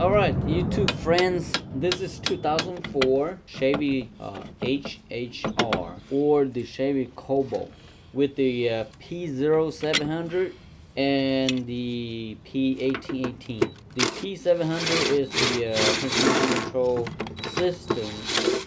Alright, YouTube friends, this is 2004 Chevy HHR or the Chevy Cobalt with the P0700 and the P1818. The P700 is the transmission control system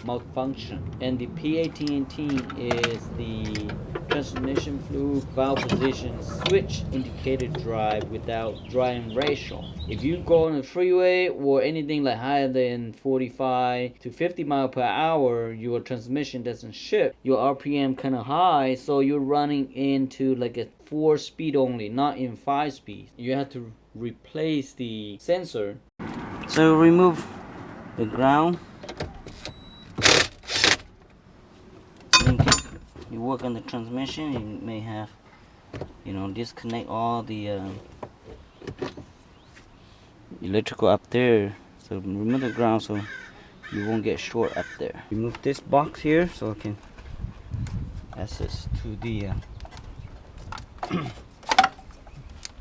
malfunction, and the P1818 is the transmission fluid valve position switch indicated drive without driving ratio. If you go on the freeway or anything like higher than 45 to 50 miles per hour, your transmission doesn't shift. Your RPM kind of high, so you're running into like a 4-speed only, not in 5 speeds. You have to replace the sensor. So remove the ground. In case you work on the transmission, you may have, disconnect all the electrical up there. So remove the ground so you won't get short up there. Remove this box here so I can access to the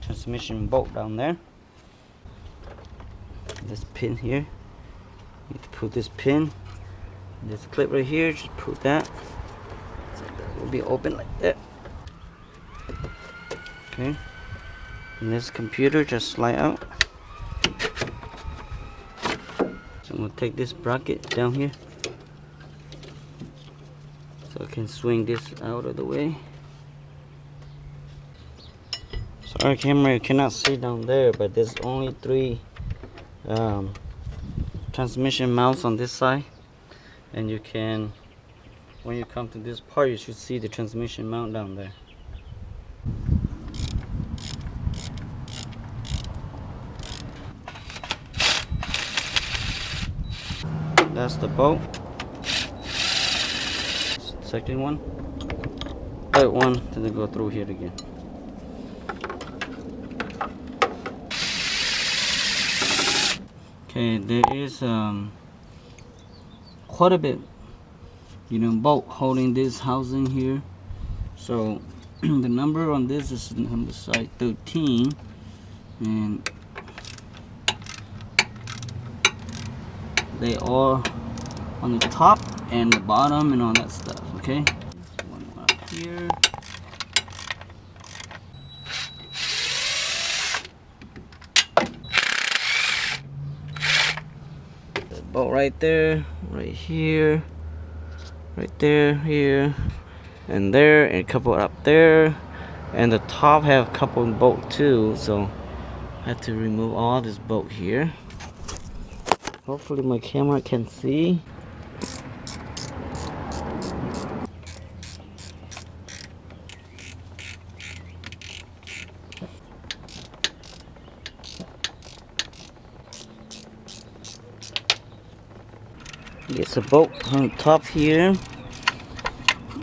transmission bolt down there. This pin here, you need to put this pin, this clip right here, just put that. So that will be open like that. Okay, and this computer just slide out. So I'm gonna take this bracket down here so I can swing this out of the way. Sorry camera, you cannot see down there, but there's only 3 transmission mounts on this side, and you can, when you come to this part, you should see the transmission mount down there. That's the bolt. Second one, third one, then they go through here again. Okay, there is quite a bit, bolt holding this housing here. So the number on this is number side 13, and they are on the top and the bottom and all that stuff. Okay, this one up here. Bolt right there, right here, right there, here, and there, and a couple up there, and the top have a couple bolt too. So I have to remove all this bolt here. Hopefully my camera can see. It's a bolt on top here,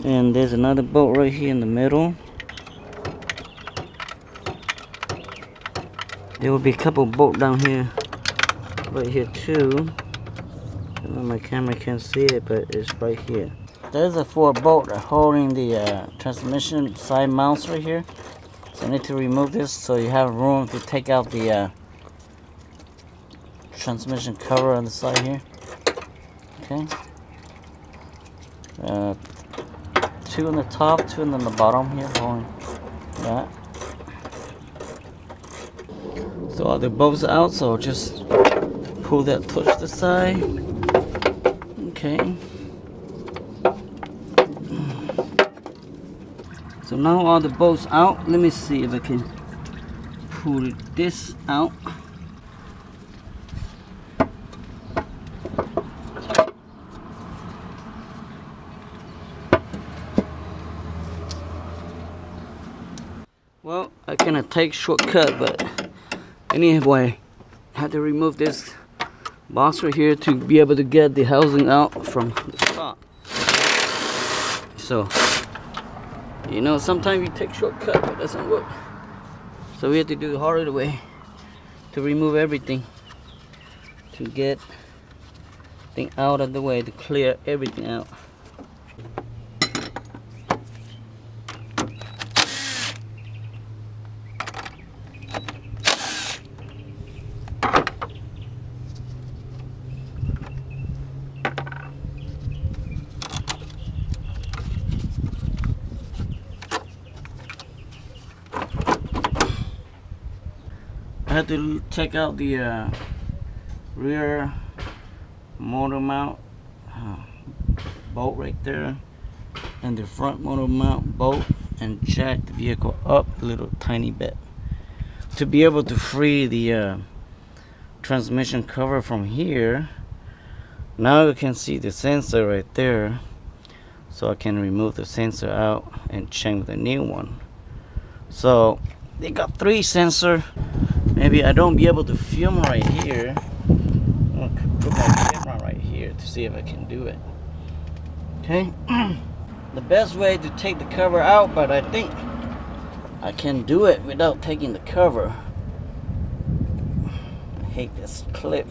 and there's another bolt right here in the middle. There will be a couple bolts down here, right here too. I don't know, my camera can't see it, but it's right here. There's a 4 bolt holding the transmission side mounts right here. So I need to remove this so you have room to take out the transmission cover on the side here. Okay, 2 on the top, 2 on the bottom here, holding that. So all the bolts out, so just pull that touch the side. Okay. So now all the bolts out. Let me see if I can pull this out. Well, I cannot take shortcut, but anyway, I had to remove this box right here to be able to get the housing out from the top. So, sometimes you take shortcut, but it doesn't work. So we have to do the harder way to remove everything, to get thing out of the way, to clear everything out. I had to take out the rear motor mount bolt right there, and the front motor mount bolt, and jack the vehicle up a little tiny bit to be able to free the transmission cover from here. Now you can see the sensor right there, so I can remove the sensor out and change the new one. So they got 3 sensors. Maybe I don't be able to film right here. I'll put my camera right here to see if I can do it. Okay. The best way to take the cover out, but I think I can do it without taking the cover. I hate this clip.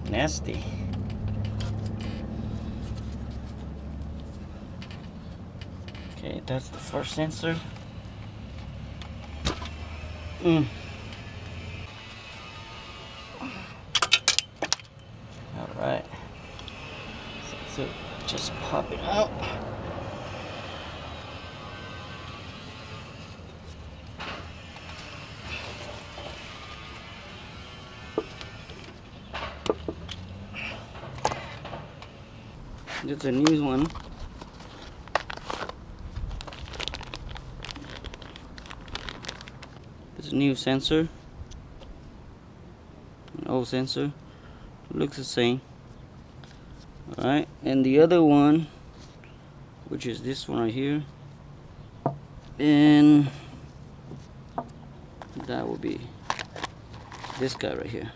Nasty. Okay, that's the first sensor. Alright. So just pop it out. It's a new one. It's a new sensor. An old sensor. Looks the same. Alright, and the other one, which is this one right here, and that will be this guy right here.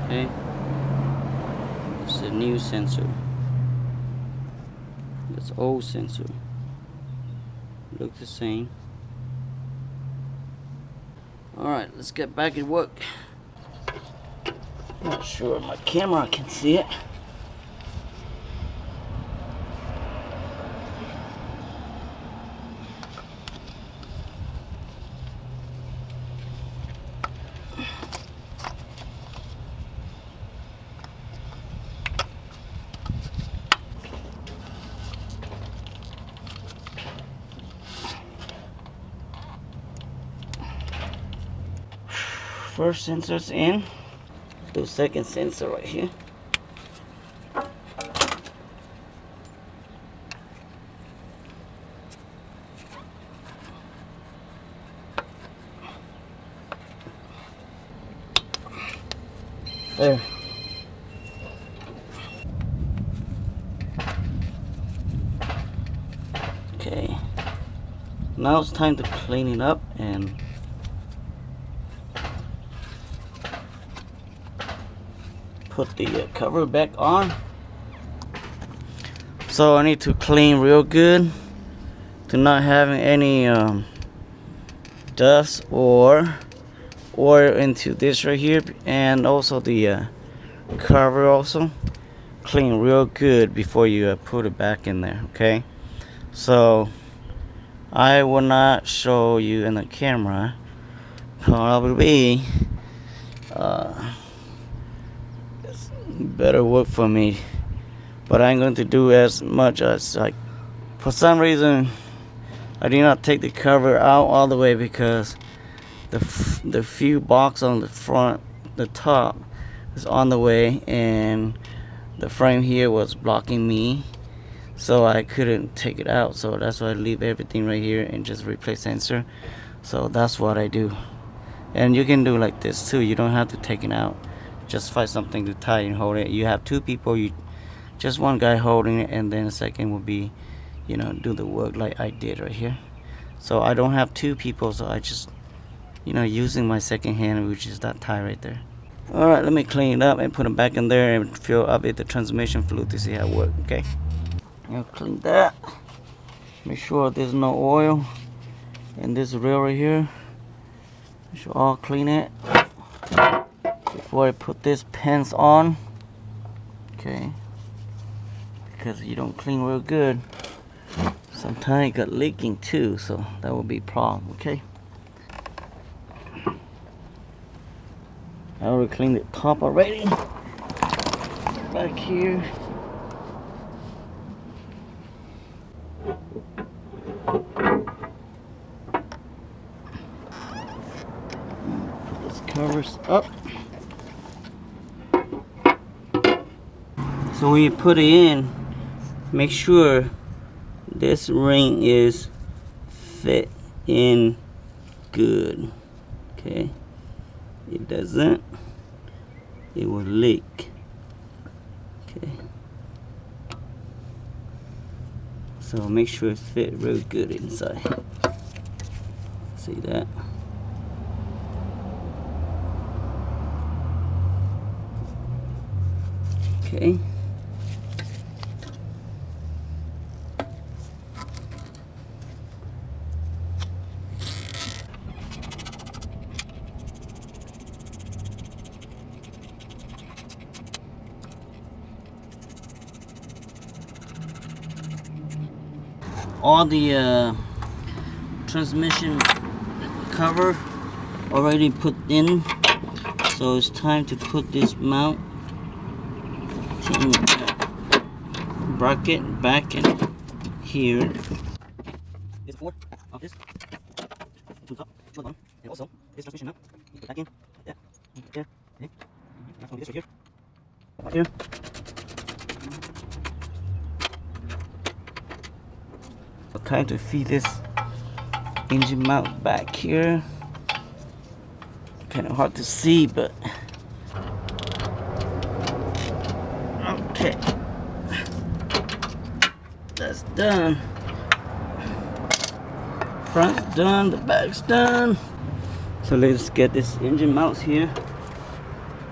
Okay. It's a new sensor. That's old sensor. Look the same. Alright, let's get back at work. Not sure my camera can see it. First sensor's in. The second sensor right here. There. Okay. Now it's time to clean it up and put the cover back on. So I need to clean real good to not having any dust or oil into this right here, and also the cover also clean real good before you put it back in there. Okay, so I will not show you in the camera, probably better work for me, but I'm going to do as much as like. For some reason I did not take the cover out all the way because the few box on the front, the top is on the way, and the frame here was blocking me, so I couldn't take it out. So that's why I leave everything right here and just replace sensor. So that's what I do, and you can do like this too. You don't have to take it out. Just find something to tie and hold it. You have 2 people, you just one guy holding it, and then the second will be, you know, do the work like I did right here. So I don't have 2 people, so I just, you know, using my second hand, which is that tie right there. Alright, let me clean it up and put them back in there and fill up with the transmission fluid to see how it works. Okay, I'll clean that, make sure there's no oil And this rail right here, I should all clean it before I put this pins on. Okay, because you don't clean real good, sometimes it got leaking too, so that will be a problem. Okay, I already cleaned the top already. Back here, put this covers up. So when you put it in, make sure this ring is fit in good. Okay, if it doesn't, it will leak. Okay, so make sure it fit real good inside. See that? Okay. All the transmission cover already put in, so it's time to put this mount bracket back in here. This four of this to top, short one, and also this transmission mount. Put back in like that. There. Okay. That's going to be this right here. Right here. So time to feed this engine mount back here. Kind of hard to see, but okay, that's done. Front's done, the back's done. So let's get this engine mounts here.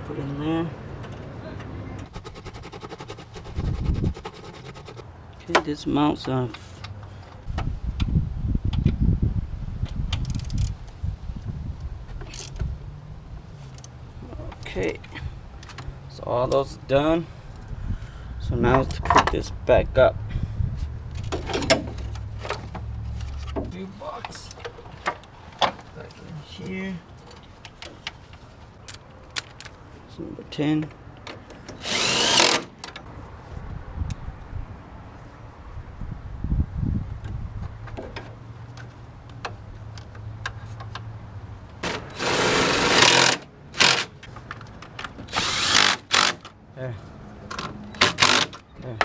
Put in there. Okay, this mounts are okay. So all those done. So now to put this back up. New box back in here. It's number 10. There. There.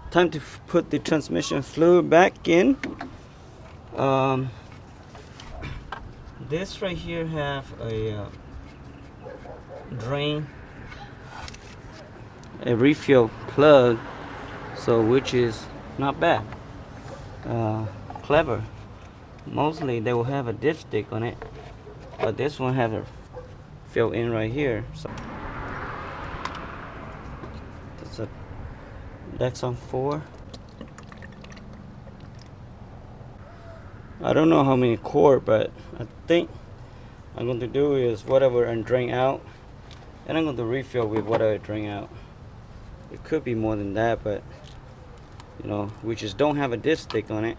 Time to put the transmission fluid back in. This right here have a drain, a refill plug, so which is not bad. Clever. Mostly they will have a dipstick on it, but this one have a fill in right here. So that's a Dexon 4. I don't know how many core, but I think I'm going to do is whatever I drain out, and I'm going to refill with whatever I drain out. It could be more than that, but you know, we just don't have a dipstick on it,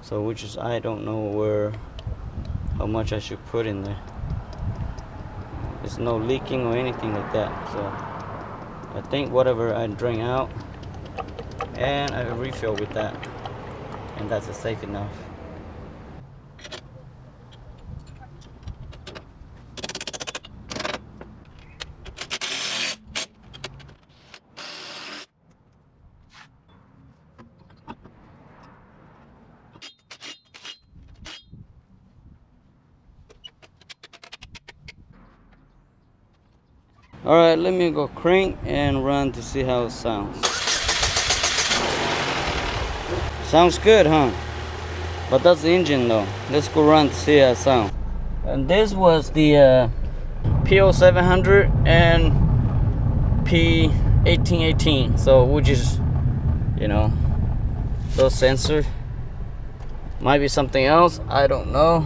so which is I don't know how much I should put in there. There's no leaking or anything like that, so I think whatever I drain out and I refill with that, and that's safe enough. Alright, let me go crank and run to see how it sounds. Sounds good, huh? But that's the engine though. Let's go run to see how it sounds. And this was the po700 and p1818. So which is, you know, those sensors. Might be something else, I don't know.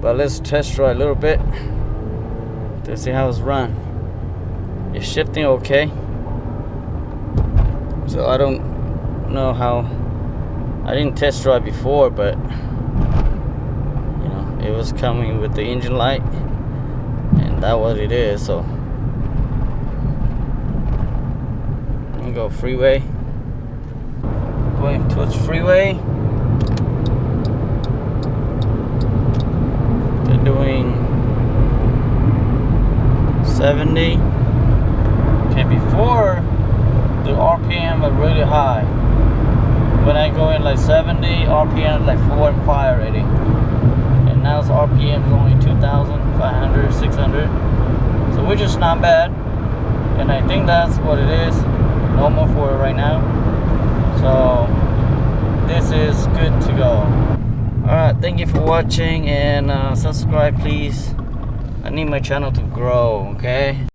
But let's test drive a little bit to see how it's run. It's shifting okay. So I don't know how. I didn't test drive before, but you know, it was coming with the engine light, and that's what it is. So I'm gonna go freeway. Going towards freeway. They're doing 70. Okay, before the RPM was really high. When I go in like 70, RPM is like 4 and 5 already. And now its RPM is only 2,500, 600. So which is not bad. And I think that's what it is. Normal for it right now. So this is good to go. Alright, thank you for watching, and subscribe please. I need my channel to grow, okay?